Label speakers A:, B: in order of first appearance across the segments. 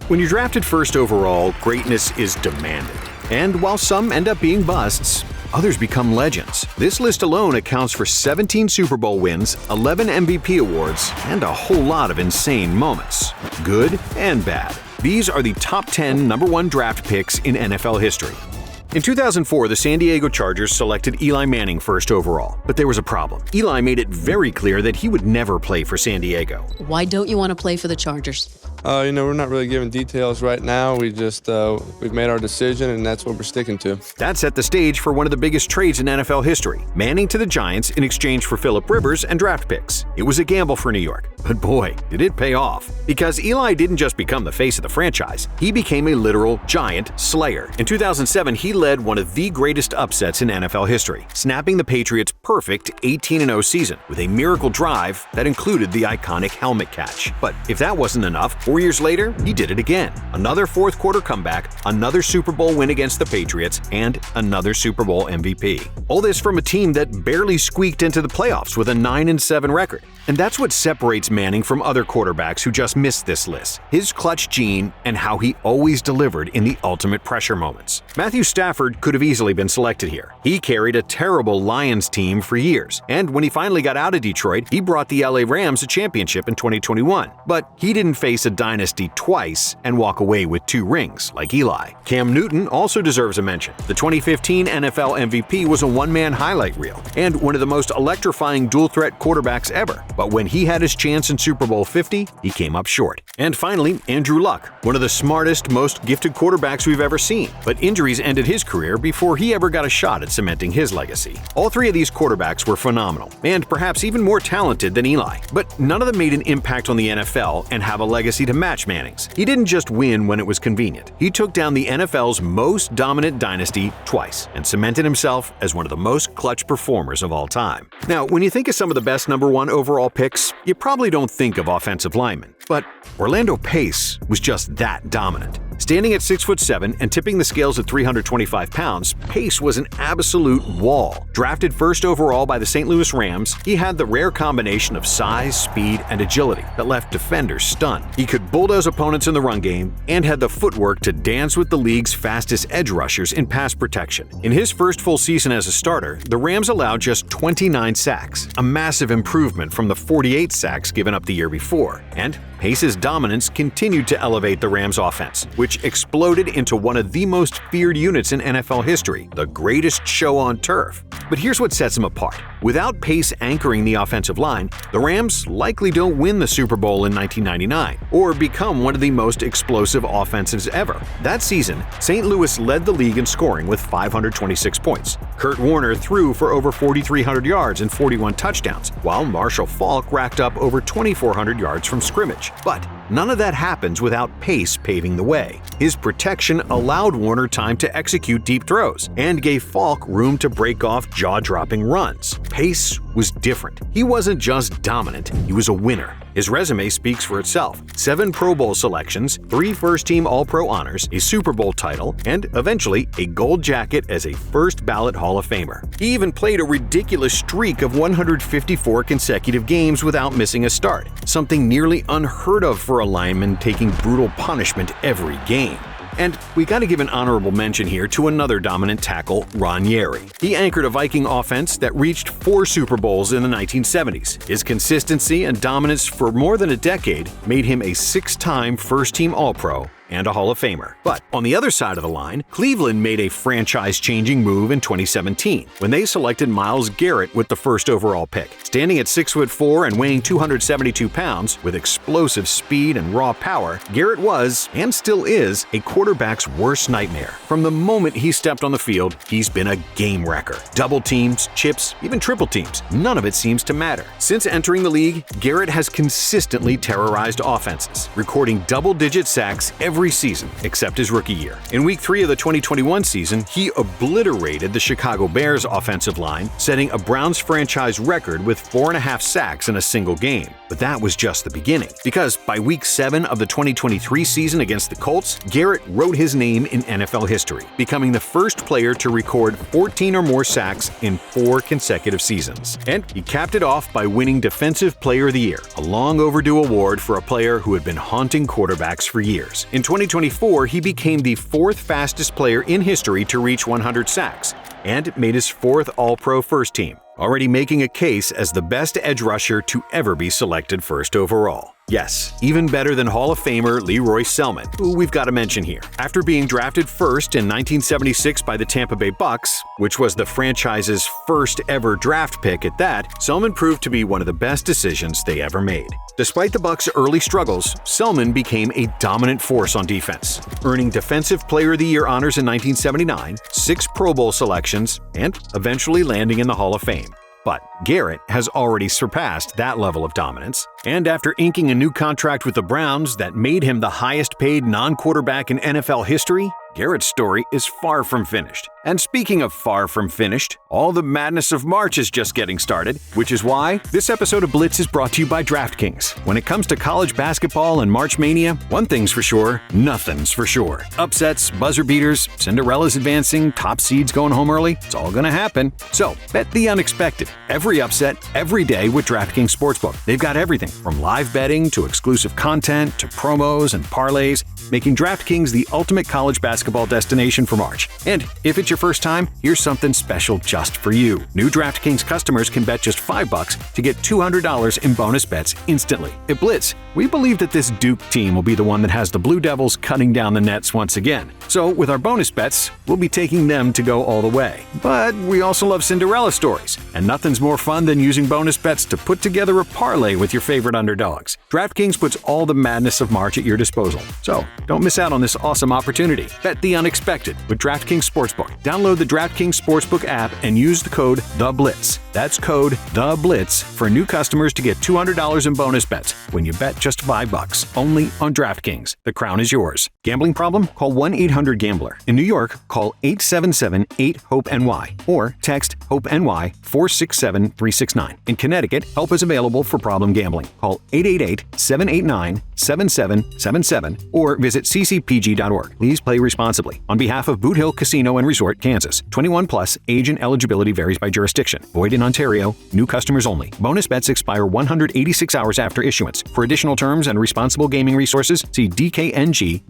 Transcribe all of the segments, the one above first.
A: When you're drafted first overall, greatness is demanded. And while some end up being busts, others become legends. This list alone accounts for 17 Super Bowl wins, 11 MVP awards, and a whole lot of insane moments, good and bad. These are the top 10 number 1 draft picks in NFL history. In 2004, the San Diego Chargers selected Eli Manning first overall, but there was a problem. Eli made it very clear that he would never play for San Diego.
B: Why don't you want to play for the Chargers?
C: We're not really giving details right now. We've made our decision, and that's what we're sticking to.
A: That set the stage for one of the biggest trades in NFL history, Manning to the Giants in exchange for Phillip Rivers and draft picks. It was a gamble for New York, but boy, did it pay off. Because Eli didn't just become the face of the franchise, he became a literal giant slayer. In 2007, he led one of the greatest upsets in NFL history, snapping the Patriots' perfect 18-0 season with a miracle drive that included the iconic helmet catch. But if that wasn't enough, 4 years later, he did it again. Another fourth-quarter comeback, another Super Bowl win against the Patriots, and another Super Bowl MVP. All this from a team that barely squeaked into the playoffs with a 9-7 record. And that's what separates Manning from other quarterbacks who just missed this list: his clutch gene and how he always delivered in the ultimate pressure moments. Matthew Stafford could have easily been selected here. He carried a terrible Lions team for years, and when he finally got out of Detroit, he brought the LA Rams a championship in 2021. But he didn't face a dynasty twice and walk away with 2 rings like Eli. Cam Newton also deserves a mention. The 2015 NFL MVP was a one-man highlight reel and one of the most electrifying dual-threat quarterbacks ever. But when he had his chance in Super Bowl 50, he came up short. And finally, Andrew Luck, one of the smartest, most gifted quarterbacks we've ever seen. But injuries ended his career before he ever got a shot at cementing his legacy. All 3 of these quarterbacks were phenomenal, and perhaps even more talented than Eli. But none of them made an impact on the NFL and have a legacy to match Manning's. He didn't just win when it was convenient. He took down the NFL's most dominant dynasty twice and cemented himself as one of the most clutch performers of all time. Now, when you think of some of the best number 1 overall picks, you probably don't think of offensive linemen. But Orlando Pace was just that dominant. Standing at 6'7" and tipping the scales at 325 pounds, Pace was an absolute wall. Drafted first overall by the St. Louis Rams, he had the rare combination of size, speed, and agility that left defenders stunned. He could bulldoze opponents in the run game and had the footwork to dance with the league's fastest edge rushers in pass protection. In his first full season as a starter, the Rams allowed just 29 sacks, a massive improvement from the 48 sacks given up the year before. And Pace's dominance continued to elevate the Rams' offense, which exploded into one of the most feared units in NFL history, the greatest show on turf. But here's what sets him apart. Without Pace anchoring the offensive line, the Rams likely don't win the Super Bowl in 1999 or become one of the most explosive offensives ever. That season, St. Louis led the league in scoring with 526 points. Kurt Warner threw for over 4,300 yards and 41 touchdowns, while Marshall Faulk racked up over 2,400 yards from scrimmage. But none of that happens without Pace paving the way. His protection allowed Warner time to execute deep throws and gave Faulk room to break off jaw-dropping runs. Pace was different. He wasn't just dominant, he was a winner. His resume speaks for itself. 7 Pro Bowl selections, 3 first-team All-Pro honors, a Super Bowl title, and eventually a gold jacket as a first-ballot Hall of Famer. He even played a ridiculous streak of 154 consecutive games without missing a start, something nearly unheard of for a lineman taking brutal punishment every game. And we gotta give an honorable mention here to another dominant tackle, Ranieri. He anchored a Viking offense that reached 4 Super Bowls in the 1970s. His consistency and dominance for more than a decade made him a 6-time first-team All-Pro and a Hall of Famer. But on the other side of the line, Cleveland made a franchise-changing move in 2017 when they selected Myles Garrett with the first overall pick. Standing at 6'4" and weighing 272 pounds, with explosive speed and raw power, Garrett was, and still is, a quarterback's worst nightmare. From the moment he stepped on the field, he's been a game wrecker. Double teams, chips, even triple teams, none of it seems to matter. Since entering the league, Garrett has consistently terrorized offenses, recording double-digit sacks every season except his rookie year. In Week 3 of the 2021 season, he obliterated the Chicago Bears offensive line, setting a Browns franchise record with 4.5 sacks in a single game. But that was just the beginning, because by Week 7 of the 2023 season against the Colts, Garrett wrote his name in NFL history, becoming the first player to record 14 or more sacks in 4 consecutive seasons. And he capped it off by winning Defensive Player of the Year, a long overdue award for a player who had been haunting quarterbacks for years. In 2024, he became the 4th fastest player in history to reach 100 sacks, and made his 4th All-Pro first team, already making a case as the best edge rusher to ever be selected first overall. Yes, even better than Hall of Famer Leroy Selmon, who we've got to mention here. After being drafted first in 1976 by the Tampa Bay Bucks, which was the franchise's first ever draft pick at that, Selmon proved to be one of the best decisions they ever made. Despite the Bucks' early struggles, Selmon became a dominant force on defense, earning Defensive Player of the Year honors in 1979, 6 Pro Bowl selections, and eventually landing in the Hall of Fame. But Garrett has already surpassed that level of dominance, and after inking a new contract with the Browns that made him the highest-paid non-quarterback in NFL history, Garrett's story is far from finished. And speaking of far from finished, all the madness of March is just getting started, which is why this episode of Blitz is brought to you by DraftKings. When it comes to college basketball and March Mania, one thing's for sure, nothing's for sure. Upsets, buzzer beaters, Cinderella's advancing, top seeds going home early, it's all gonna happen. So, bet the unexpected. Every upset, every day with DraftKings Sportsbook. They've got everything from live betting to exclusive content to promos and parlays, making DraftKings the ultimate college basketball destination for March. And if it's your first time, here's something special just for you. New DraftKings customers can bet just $5 to get $200 in bonus bets instantly. At Blitz, we believe that this Duke team will be the one that has the Blue Devils cutting down the nets once again. So with our bonus bets, we'll be taking them to go all the way. But we also love Cinderella stories, and nothing's more fun than using bonus bets to put together a parlay with your favorite underdogs. DraftKings puts all the madness of March at your disposal. So don't miss out on this awesome opportunity. Bet the unexpected with DraftKings Sportsbook. Download the DraftKings Sportsbook app and use the code THEBLITZ. That's code THEBLITZ for new customers to get $200 in bonus bets when you bet just $5. Only on DraftKings. The crown is yours. Gambling problem? Call 1-800-GAMBLER. In New York, call 877-8-HOPE-NY or text HOPE-NY 467-369. In Connecticut, help is available for problem gambling. Call 888-789-7777 or visit ccpg.org. Please play responsibly. On behalf of Boot Hill Casino and Resort, Kansas. 21 plus, age and eligibility varies by jurisdiction. Void in Ontario. New customers only. Bonus bets expire 186 hours after issuance. For additional terms and responsible gaming resources, see dkng.co/audio.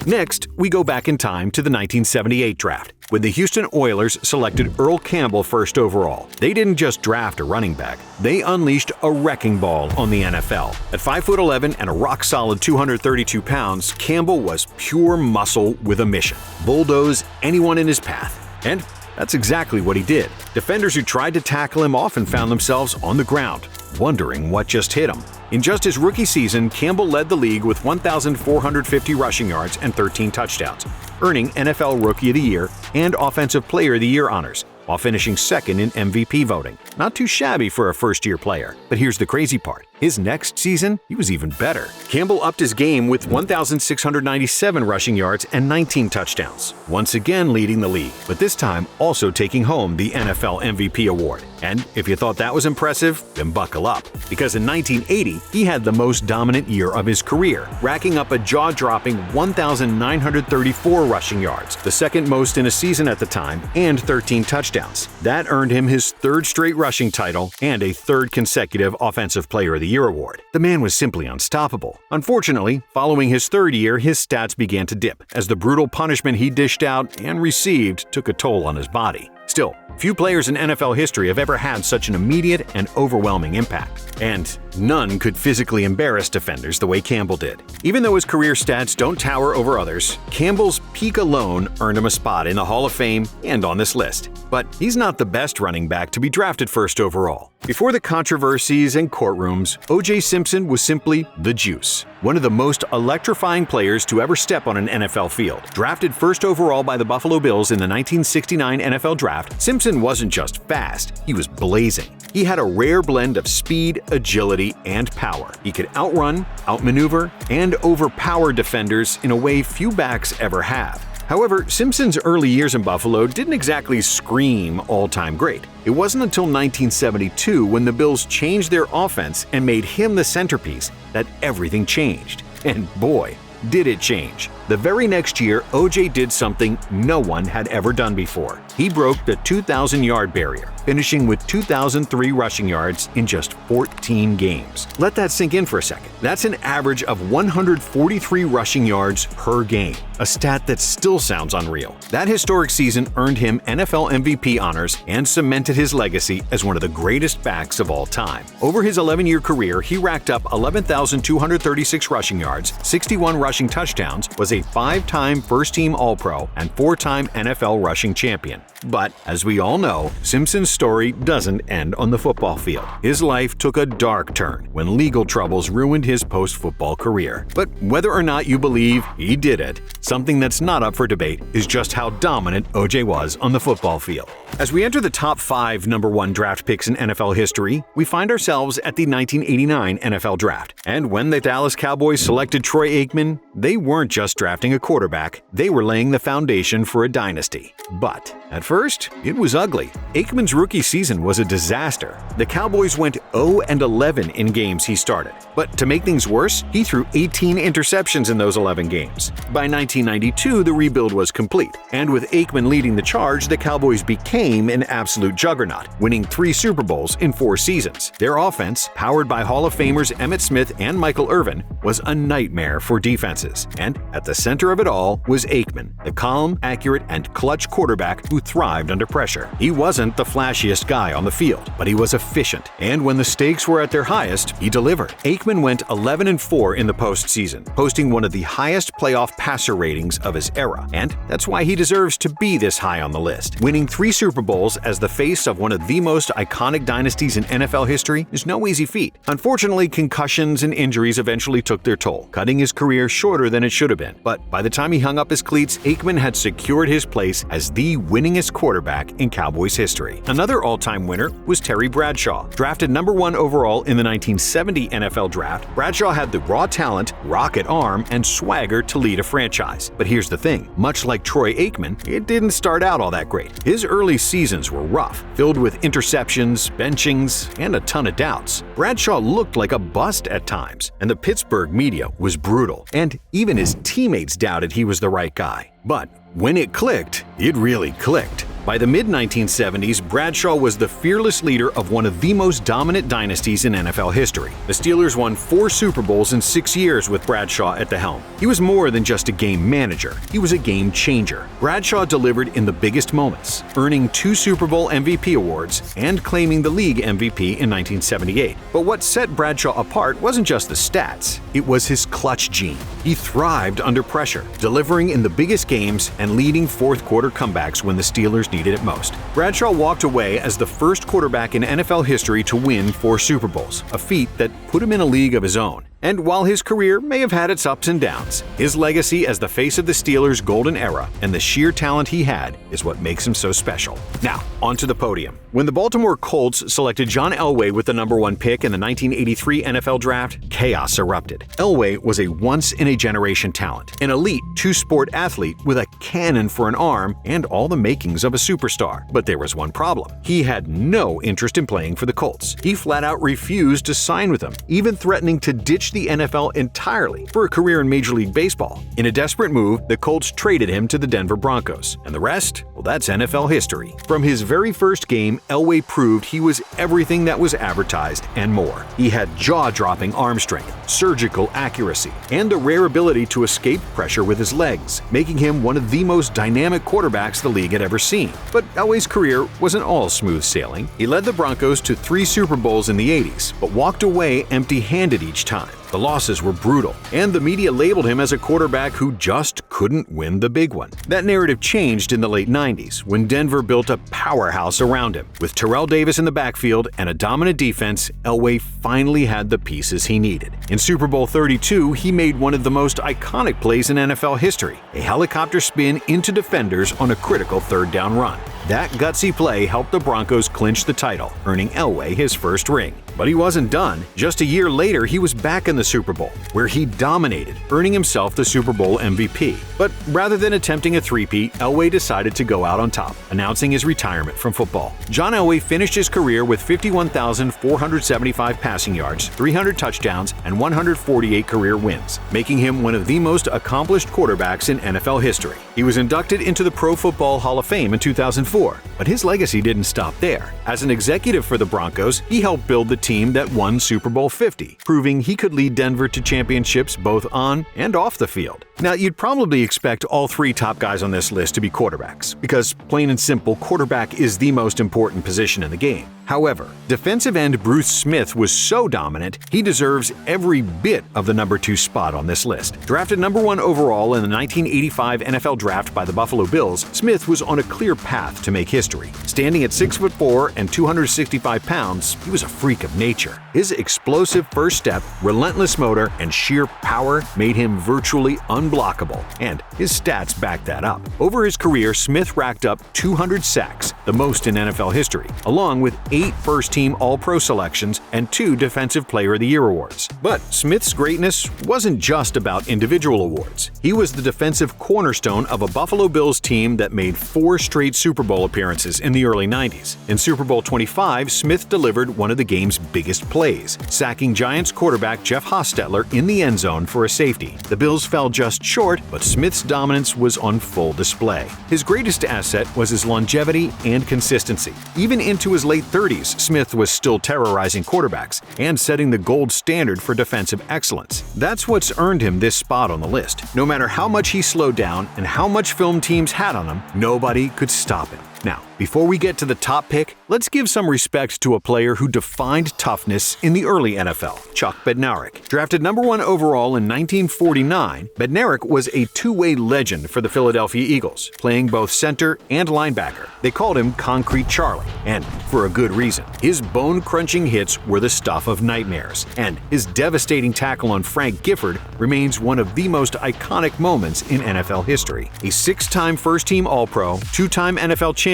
A: Next, we go back in time to the 1978 draft, when the Houston Oilers selected Earl Campbell first overall. They didn't just draft a running back, they unleashed a wrecking ball on the NFL. At 5'11" and a rock-solid 232 pounds, Campbell was pure muscle with a mission: bulldoze anyone in his path. And that's exactly what he did. Defenders who tried to tackle him often found themselves on the ground, wondering what just hit him. In just his rookie season, Campbell led the league with 1,450 rushing yards and 13 touchdowns, earning NFL Rookie of the Year and Offensive Player of the Year honors, while finishing second in MVP voting. Not too shabby for a first-year player. But here's the crazy part. His next season, he was even better. Campbell upped his game with 1,697 rushing yards and 19 touchdowns, once again leading the league, but this time also taking home the NFL MVP award. And if you thought that was impressive, then buckle up, because in 1980, he had the most dominant year of his career, racking up a jaw-dropping 1,934 rushing yards, the second most in a season at the time, and 13 touchdowns. That earned him his 3rd straight rushing title and a 3rd consecutive Offensive Player of the Year award. The man was simply unstoppable. Unfortunately, following his 3rd year, his stats began to dip, as the brutal punishment he dished out and received took a toll on his body. Still, few players in NFL history have ever had such an immediate and overwhelming impact. And none could physically embarrass defenders the way Campbell did. Even though his career stats don't tower over others, Campbell's peak alone earned him a spot in the Hall of Fame and on this list. But he's not the best running back to be drafted first overall. Before the controversies and courtrooms, OJ Simpson was simply the juice. One of the most electrifying players to ever step on an NFL field. Drafted first overall by the Buffalo Bills in the 1969 NFL Draft, Simpson wasn't just fast, he was blazing. He had a rare blend of speed, agility, and power. He could outrun, outmaneuver, and overpower defenders in a way few backs ever have. However, Simpson's early years in Buffalo didn't exactly scream all-time great. It wasn't until 1972, when the Bills changed their offense and made him the centerpiece, that everything changed. And boy, did it change. The very next year, OJ did something no one had ever done before. He broke the 2,000-yard barrier, finishing with 2,003 rushing yards in just 14 games. Let that sink in for a second. That's an average of 143 rushing yards per game, a stat that still sounds unreal. That historic season earned him NFL MVP honors and cemented his legacy as one of the greatest backs of all time. Over his 11-year career, he racked up 11,236 rushing yards, 61 rushing touchdowns, was a 5-time first-team All-Pro, and 4-time NFL rushing champion. But, as we all know, Simpson's story doesn't end on the football field. His life took a dark turn when legal troubles ruined his post-football career. But whether or not you believe he did it, something that's not up for debate is just how dominant OJ was on the football field. As we enter the top 5 number 1 draft picks in NFL history, we find ourselves at the 1989 NFL Draft. And when the Dallas Cowboys selected Troy Aikman, they weren't just drafting a quarterback, they were laying the foundation for a dynasty. But at first, it was ugly. Aikman's rookie season was a disaster. The Cowboys went 0-11 in games he started. But to make things worse, he threw 18 interceptions in those 11 games. By 1992, the rebuild was complete. And with Aikman leading the charge, the Cowboys became an absolute juggernaut, winning 3 Super Bowls in 4 seasons. Their offense, powered by Hall of Famers Emmitt Smith and Michael Irvin, was a nightmare for defenses. And at the center of it all was Aikman, the calm, accurate, and clutch quarterback who thrived under pressure. He wasn't the flashiest guy on the field, but he was efficient, and when the stakes were at their highest, he delivered. Aikman went 11-4 in the postseason, posting one of the highest playoff passer ratings of his era, and that's why he deserves to be this high on the list. Winning 3 Super Bowls as the face of one of the most iconic dynasties in NFL history is no easy feat. Unfortunately, concussions and injuries eventually took their toll, cutting his career shorter than it should have been. But by the time he hung up his cleats, Aikman had secured his place as the winningest quarterback in Cowboys history. Another all-time winner was Terry Bradshaw. Drafted number 1 overall in the 1970 NFL Draft, Bradshaw had the raw talent, rocket arm, and swagger to lead a franchise. But here's the thing, much like Troy Aikman, it didn't start out all that great. His early seasons were rough, filled with interceptions, benchings, and a ton of doubts. Bradshaw looked like a bust at times, and the Pittsburgh media was brutal, and even his teammates doubted he was the right guy. But when it clicked, it really clicked. By the mid-1970s, Bradshaw was the fearless leader of one of the most dominant dynasties in NFL history. The Steelers won 4 Super Bowls in 6 years with Bradshaw at the helm. He was more than just a game manager. He was a game changer. Bradshaw delivered in the biggest moments, earning 2 Super Bowl MVP awards and claiming the league MVP in 1978. But what set Bradshaw apart wasn't just the stats. It was his clutch gene. He thrived under pressure, delivering in the biggest games and leading fourth-quarter comebacks when the Steelers needed it most. Bradshaw walked away as the first quarterback in NFL history to win 4 Super Bowls, a feat that put him in a league of his own. And while his career may have had its ups and downs, his legacy as the face of the Steelers' golden era and the sheer talent he had is what makes him so special. Now, onto the podium. When the Baltimore Colts selected John Elway with the number 1 pick in the 1983 NFL Draft, chaos erupted. Elway was a once-in-a-generation talent, an elite 2-sport athlete with a cannon for an arm and all the makings of a superstar. But there was one problem. He had no interest in playing for the Colts. He flat-out refused to sign with them, even threatening to ditch the NFL entirely for a career in Major League Baseball. In a desperate move, the Colts traded him to the Denver Broncos. And the rest? Well, that's NFL history. From his very first game, Elway proved he was everything that was advertised and more. He had jaw-dropping arm strength, surgical accuracy, and the rare ability to escape pressure with his legs, making him one of the most dynamic quarterbacks the league had ever seen. But Elway's career wasn't all smooth sailing. He led the Broncos to 3 Super Bowls in the 80s, but walked away empty-handed each time. The losses were brutal, and the media labeled him as a quarterback who just couldn't win the big one. That narrative changed in the late 90s when Denver built a powerhouse around him. With Terrell Davis in the backfield and a dominant defense, Elway finally had the pieces he needed. In Super Bowl 32, he made one of the most iconic plays in NFL history, a helicopter spin into defenders on a critical 3rd down run. That gutsy play helped the Broncos clinch the title, earning Elway his first ring. But he wasn't done. Just a year later, he was back in the Super Bowl, where he dominated, earning himself the Super Bowl MVP. But rather than attempting a three-peat, Elway decided to go out on top, announcing his retirement from football. John Elway finished his career with 51,475 passing yards, 300 touchdowns, and 148 career wins, making him one of the most accomplished quarterbacks in NFL history. He was inducted into the Pro Football Hall of Fame in 2004, but his legacy didn't stop there. As an executive for the Broncos, he helped build the team that won Super Bowl 50, proving he could lead Denver to championships both on and off the field. Now, you'd probably expect all three top guys on this list to be quarterbacks, because plain and simple, quarterback is the most important position in the game. However, defensive end Bruce Smith was so dominant, he deserves every bit of the number 2 spot on this list. Drafted number 1 overall in the 1985 NFL Draft by the Buffalo Bills, Smith was on a clear path to make history. Standing at 6'4" and 265 pounds, he was a freak of nature. His explosive first step, relentless motor, and sheer power made him virtually unblockable, and his stats back that up. Over his career, Smith racked up 200 sacks, the most in NFL history, along with 8 first-team All-Pro selections and 2 Defensive Player of the Year awards. But Smith's greatness wasn't just about individual awards. He was the defensive cornerstone of a Buffalo Bills team that made 4 straight Super Bowl appearances in the early 90s. In Super Bowl 25, Smith delivered one of the game's biggest plays, sacking Giants quarterback Jeff Hostetler in the end zone for a safety. The Bills fell just short, but Smith's dominance was on full display. His greatest asset was his longevity and consistency. Even into his late 30s, Smith was still terrorizing quarterbacks and setting the gold standard for defensive excellence. That's what's earned him this spot on the list. No matter how much he slowed down and how much film teams had on him, nobody could stop him. Now, before we get to the top pick, let's give some respect to a player who defined toughness in the early NFL, Chuck Bednarik. Drafted number 1 overall in 1949, Bednarik was a two-way legend for the Philadelphia Eagles, playing both center and linebacker. They called him Concrete Charlie, and for a good reason. His bone-crunching hits were the stuff of nightmares, and his devastating tackle on Frank Gifford remains one of the most iconic moments in NFL history. A 6-time first-team All-Pro, 2-time NFL champion,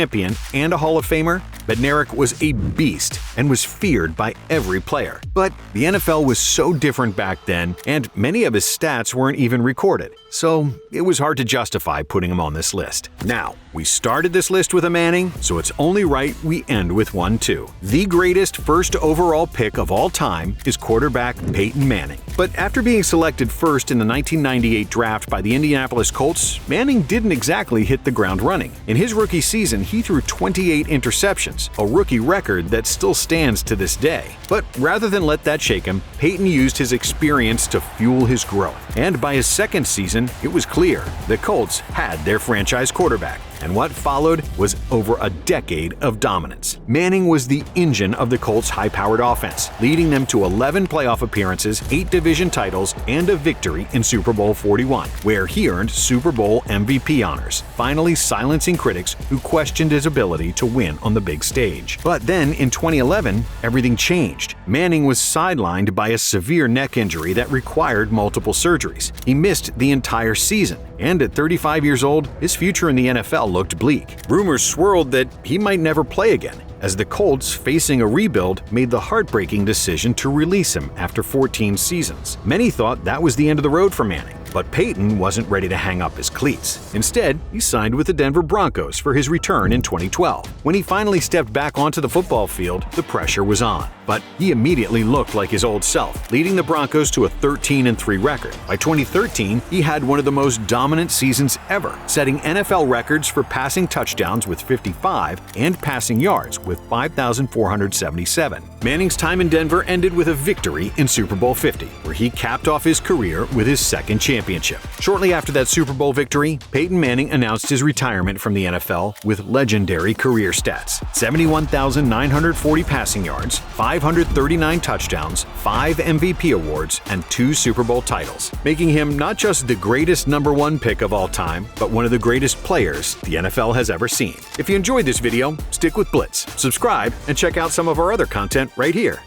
A: and a Hall of Famer, Bednarik was a beast and was feared by every player. But the NFL was so different back then, and many of his stats weren't even recorded, so it was hard to justify putting him on this list. Now, we started this list with a Manning, so it's only right we end with one too. The greatest first overall pick of all time is quarterback Peyton Manning. But after being selected first in the 1998 draft by the Indianapolis Colts, Manning didn't exactly hit the ground running. In his rookie season, he threw 28 interceptions, a rookie record that still stands to this day. But rather than let that shake him, Peyton used his experience to fuel his growth. And by his second season, it was clear the Colts had their franchise quarterback. And what followed was over a decade of dominance. Manning was the engine of the Colts' high-powered offense, leading them to 11 playoff appearances, 8 division titles, and a victory in Super Bowl 41, where he earned Super Bowl MVP honors, finally silencing critics who questioned his ability to win on the big stage. But then, in 2011, everything changed. Manning was sidelined by a severe neck injury that required multiple surgeries. He missed the entire season, and at 35 years old, his future in the NFL looked bleak. Rumors swirled that he might never play again, as the Colts, facing a rebuild, made the heartbreaking decision to release him after 14 seasons. Many thought that was the end of the road for Manning, but Peyton wasn't ready to hang up his cleats. Instead, he signed with the Denver Broncos for his return in 2012. When he finally stepped back onto the football field, the pressure was on. But he immediately looked like his old self, leading the Broncos to a 13-3 record. By 2013, he had one of the most dominant seasons ever, setting NFL records for passing touchdowns with 55 and passing yards with 5,477. Manning's time in Denver ended with a victory in Super Bowl 50, where he capped off his career with his second championship. Shortly after that Super Bowl victory, Peyton Manning announced his retirement from the NFL with legendary career stats: 71,940 passing yards, 539 touchdowns, 5 MVP awards, and 2 Super Bowl titles, making him not just the greatest number 1 pick of all time, but one of the greatest players the NFL has ever seen. If you enjoyed this video, stick with Blitz, subscribe, and check out some of our other content right here.